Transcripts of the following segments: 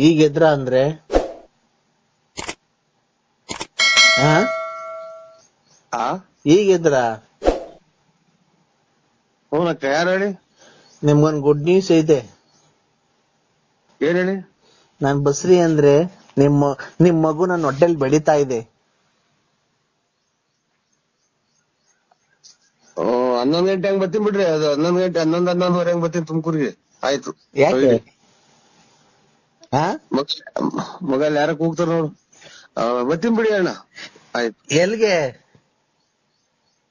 ಈಗ ಎದ್ರ ಅಂದ್ರೆ ಆ ಈಗ ಎದ್ರ ಹೂನಕ್ಕ ಯಾರು ಹೇಳಿ? ನಿಮ್ಗೊಂದ್ ಗುಡ್ ನ್ಯೂಸ್ ಐತೆ. ಏನ್ ಹೇಳಿ? ನಾನ್ ಬಸ್ರಿ ಅಂದ್ರೆ ನಿಮ್ ಮಗು ನನ್ನ ಹೊಟ್ಟೆಲ್ ಬೆಳೀತಾ ಇದೆ. 11 ಗಂಟೆ ಹಂಗ್ ಬರ್ತೀನಿ ಬಿಡ್ರಿ. ಅದು 11 ಗಂಟೆ 11:11:30 ಹಂಗ್ ಬರ್ತೀನಿ ತುಮಕೂರಿಗೆ. ಆಯ್ತು. ಯಾಕೆ? ಮಗ ಯಾರ ಕೂಗ್ತಾರ ನೋಡು. ಬರ್ತೀನಿ ಬಿಡಿ ಅಣ್ಣ. ಆಯ್ತು. ಎಲ್ಗೆ?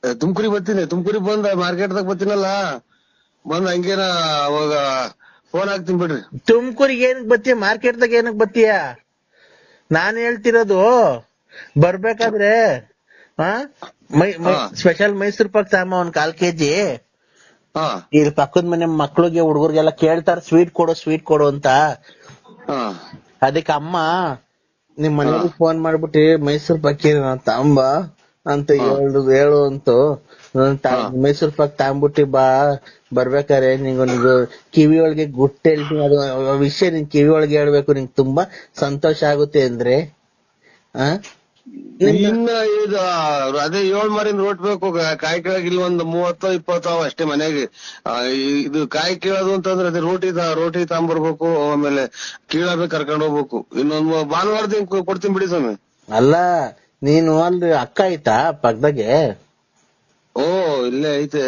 ತುಮಕೂರಿಗೆ ಬರ್ತೀನಿ. ತುಮಕೂರಿಗೆ ಬಂದ ಮಾರ್ಕೆಟ್ದಾಗ ಬರ್ತೀನಲ್ಲ, ಬಂದ್ ಹಂಗೇನ ಅವಾಗ ಫೋನ್ ಹಾಕ್ತೀನಿ ಬಿಡ್ರಿ. ತುಮಕೂರಿಗೆ ಏನಕ್ ಬತ್ತೀಯ? ಮಾರ್ಕೆಟ್ದಾಗ ಏನಕ್ ಬತ್ತೀಯ? ನಾನ್ ಹೇಳ್ತಿರೋದು ಬರ್ಬೇಕಾದ್ರೆ ಸ್ಪೆಷಲ್ ಮೈಸೂರ್ ಪಾಕ್ ತಗೊಂಬ ಒಂದ್ 1/4 kg. ಹಾ ಇಲ್ಲಿ ಪಕ್ಕದ ಮನೆ ಮಕ್ಳಿಗೆ ಹುಡುಗರಿಗೆಲ್ಲ ಕೇಳ್ತಾರ ಸ್ವೀಟ್ ಕೊಡು ಅಂತ. ಹಾ ಅದಕ್ಕೆ ಅಮ್ಮ ನಿಮ್ ಮನೆಯವ್ರಿಗೆ ಫೋನ್ ಮಾಡ್ಬಿಟ್ಟು ಮೈಸೂರ್ ಪಾಕ್ ತಗೊಂಬ ಅಂತ ಹೇಳು ಅಂತು. ಮೈಸೂರ್ ಪಾಕ್ ತಗೊಂಬಿಟ್ಟಿ ಬರ್ಬೇಕಾರೆ ನಿಂಗೊಂದು ಕಿವಿ ಒಳಗೆ ಗುಟ್ಟು ಹೇಳ್ತೀನಿ. ಅದು ವಿಷಯ ನಿನ್ ಕಿವಿ ಒಳಗೆ ಹೇಳ್ಬೇಕು, ನಿಂಗೆ ತುಂಬಾ ಸಂತೋಷ ಆಗುತ್ತೆ ಅಂದ್ರೆ. ಇನ್ನ ಇದು ಅದೇ 7 ಮಾರಿಂದ ರೋಟ್ ಬೇಕು. ಕಾಯಿ ಕೀಳಕ್ ಇಲ್ಲಿ ಒಂದು 30-20 ಅವ ಅಷ್ಟೇ ಮನೆಗೆ. ಇದು ಕಾಯಿ ಕೀಳೋದು ಅಂತಂದ್ರೆ ಅದೇ ರೋಟಿ ತಗೊಂಬರ್ಬೇಕು. ಆಮೇಲೆ ಕೀಳಬೇಕು, ಕರ್ಕೊಂಡ್ ಹೋಗ್ಬೇಕು. ಇನ್ನೊಂದು ಭಾನುವಾರದಿಂದ ಕೊಡ್ತೀನಿ ಬಿಡಿ ಸ್ವಾಮಿ. ಅಲ್ಲ ನೀನು ಅಲ್ಲಿ ಅಕ್ಕ ಆಯ್ತಾ ಪಕ್ಕದಾಗೆ? ಓ ಇಲ್ಲೇ ಐತೆ.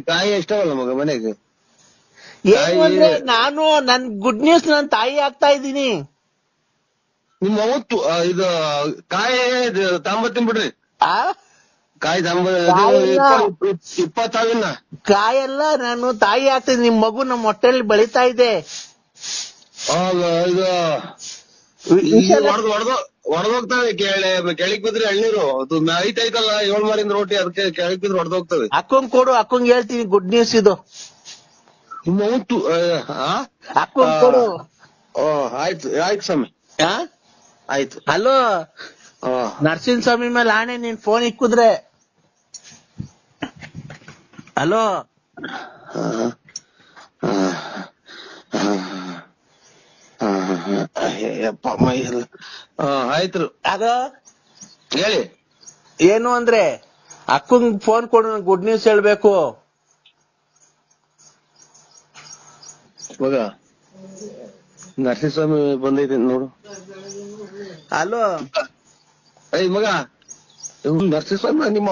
ಕಾಯಿ ಎಷ್ಟವಲ್ಲ ಮಗ ಮನೆಗೆ. ನಾನು ನನ್ ಗುಡ್ ನ್ಯೂಸ್ ನನ್ ತಾಯಿ ಆಗ್ತಾ ಇದ್ದೀನಿ. ನಿಮ್ಮ ಅವತ್ತು ಇದು ಕಾಯಿ ತಾಂಬತ್ತೀನಿ ಬಿಡ್ರಿ. ಕಾಯಿ 20 ಕಾಯಲ್ಲ, ನಾನು ತಾಯಿ ಆಗ್ತೀನಿ. ನಿಮ್ ಮಗು ನಮ್ಮ ಹೊಟ್ಟೆಲ್ಲಿ ಬೆಳೀತಾ ಇದೆ. ಇದು ಹೊಡೆದೋಗ್ತವೆ. ಕೆಳಗ್ ಬಿದ್ರೆ ಎಳ್ನೀರು ಅದು ಐತೈತಲ್ಲ 7 ಮಾರಿಂದ ರೋಟಿ, ಅದಕ್ಕೆ ಕೆಳಗ್ ಬಿದ್ರೆ ಹೊಡೆದೋಗ್ತವೆ. ಅಕ್ಕಂಗ್ ಕೊಡು, ಅಕ್ಕಂಗ್ ಹೇಳ್ತೀನಿ ಗುಡ್ ನ್ಯೂಸ್ ಇದು. ನಿಮ್ಮ ಅವತ್ತು ಅಕ್ಕಂಗ್ ಕೊಡು. ಆಯ್ತು ಆಯ್ತು ಸ್ವಾಮಿ, ಆಯ್ತು. ಹಲೋ ನರಸಿಂಹ ಸ್ವಾಮಿ ಮೇಲೆ ಆಣೆ, ನೀನ್ ಫೋನ್ ಇಕ್ಕುದ್ರೆ. ಹಲೋ ಆಯ್ತು. ಅದು ಹೇಳಿ. ಏನು ಅಂದ್ರೆ ಅಕ್ಕಂಗ್ ಫೋನ್ ಕೊಡು, ಗುಡ್ ನ್ಯೂಸ್ ಹೇಳ್ಬೇಕು. ಮಗ ನರಸಿಂಹಸ್ವಾಮಿ ಬಂದೈತೆ ನೋಡು. ಹಲೋ ಮಗ ನರಸಿಂಹಸ್ವಾಮಿ ನಿಮ್ಮ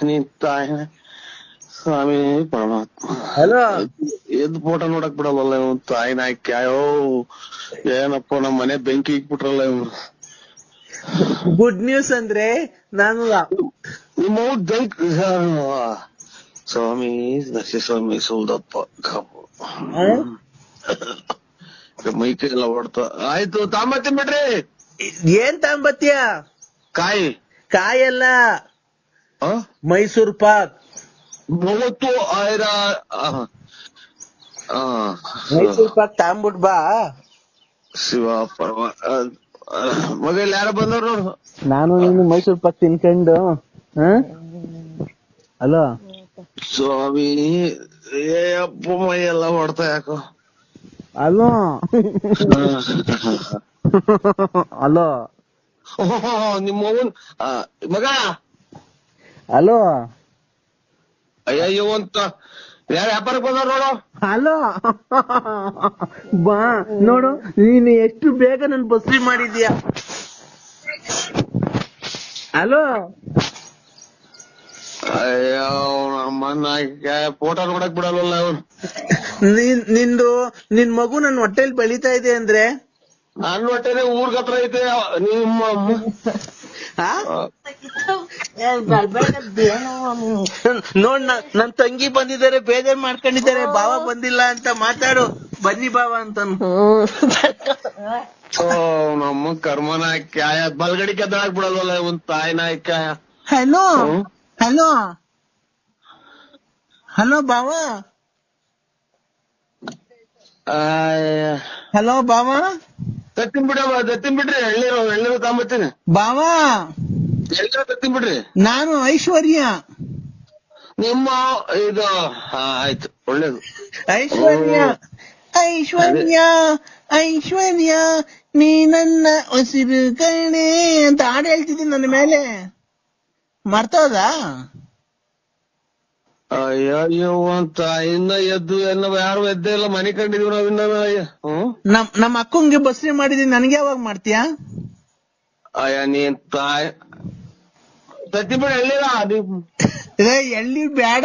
ನೀನ್ ತಾಯಿ ಸ್ವಾಮಿ ಪರಮಾತ್ಮ. ಹಲೋ ಎದ್ ಫೋಟೋ ನೋಡಕ್ ಬಿಡಲ್ಲ ಇವ್ ತಾಯಿ ನಾಯ್ಕ. ಏನಪ್ಪ ನಮ್ ಮನೆ ಬೆಂಕಿ ಇಕ್ಬಿಟ್ರಲ್ಲ ಇವ್ರು. ಗುಡ್ ನ್ಯೂಸ್ ಅಂದ್ರೆ ನಾನು ನಿಮ್ಮ ಸ್ವಾಮಿ ನರಸಿಂಹಸ್ವಾಮಿ ಸೌದಪ್ಪ ಮೈಕೈ ಎಲ್ಲ ಹೊಡ್ತ. ಆಯ್ತು ತಾಂಬತ್ತೀನಿ ಬಿಡ್ರಿ. ಏನ್ ತಗೊಂಬತ್ತೀಯ? ಕಾಯಲ್ಲ, ಮೈಸೂರ್ ಪಾಕ್. 30 ಮೈಸೂರ್ ಪಾಕ್ ತಗೊಂಬಿಟ್ ಬಾ. ಶಿವ ಪರಮ ಮಗ ಯಾರ ಬಂದವ್ರು ನೋಡು. ನಾನು ನೀನು ಮೈಸೂರ್ ಪಾಕ್ ತಿನ್ಕೊಂಡು. ಹಲೋ ಸ್ವಾಮಿ ಅಪ್ಪ ಮೈ ಎಲ್ಲ ಹೊಡ್ತಾ ಯಾಕೋ. ಹಲೋ ಹಲೋ ನಿಮ್ಮ ಮಗ. ಹಲೋ ಅಯ್ಯೋ ಅಂತ ಯಾರ ವ್ಯಾಪಾರಕ್ಕೆ ಬಂದವ್ರು ನೋಡು. ಹಲೋ ಬಾ ನೋಡು, ನೀನು ಎಷ್ಟು ಬೇಗ ನನ್ ಬಸ್ರಿ ಮಾಡಿದ್ಯಾ. ಹಲೋ ಅಯ್ಯೋ ನಮ್ಮನ್ನ ಫೋಟೋ ನೋಡಕ್ ಬಿಡಲ್ವಲ್ಲ ಅವನು. ನಿನ್ ಮಗು ನನ್ ಹೊಟ್ಟೆಲ್ ಬೆಳೀತಾ ಇದೆ ಅಂದ್ರೆ ನನ್ನ ಹೊಟ್ಟೆನೆ ಊರ್ಗ್ ಹತ್ರ ಐತೆ. ನಿಮ್ಮ ನೋಡ್ ನನ್ ತಂಗಿ ಬಂದಿದ್ದಾರೆ, ಬೇಜಾರ್ ಮಾಡ್ಕೊಂಡಿದ್ದಾರೆ. ಬಾವ ಬಂದಿಲ್ಲ ಅಂತ ಮಾತಾಡು, ಬನ್ನಿ ಬಾವ ಅಂತ. ನಮ್ಮ ಕರ್ಮ ನಾಯ್ಕಾಯ ಬಲ್ಗಡಿ ಕೆದ್ದಾಕ್ ಬಿಡಲ್ವಲ್ಲ ಒಂದ್ ತಾಯಿ ನಾಯ್ಕಾಯ. ಹಲೋ ಹಲೋ ಹಲೋ ಬಾವ. ಹಲೋ ಬಾವ. ತತ್ತಿನ್ ಬಿಡ್ರಿ. ಎಳ್ನೀರು ತಗೊಂಬತ್ತೀನಿ ಬಾವ. ಎಳ್ನೀರು ತತ್ತಿನ್ ಬಿಡ್ರಿ. ನಾನು ಐಶ್ವರ್ಯ. ನಿಮ್ಮ ಇದು ಆಯ್ತು, ಒಳ್ಳೇದು. ಐಶ್ವರ್ಯ ಐಶ್ವರ್ಯ ಐಶ್ವರ್ಯ ನೀ ನನ್ನ ಉಸಿರು ಕಣೆ ಅಂತ ಹಾಡು ಹೇಳ್ತಿದ್ದೀನಿ ನನ್ನ ಮೇಲೆ. ಮರ್ತೋದಾ? ಅಯ್ಯೋ ಅಂತ ಇನ್ನ ಎದ್ದು ಯಾರು ಎದ್ದೇ ಇಲ್ಲ, ಮನೆ ಕಂಡಿದೀವಿ ನಾವ್ ಇನ್ನ. ನಮ್ಮ ಅಕ್ಕಂಗೆ ಬಸ್ರಿ ಮಾಡಿದೀನಿ, ನನ್ಗೆ ಯಾವಾಗ ಮಾಡ್ತೀಯಾ? ಅಯ್ಯ ನೀನ್ ತಾಯಿ ತತ್ತಿ ಬಿಡ ಎಳ್ಳಿಲ್ಲ ಎಳ್ಳಿ ಬೇಡ.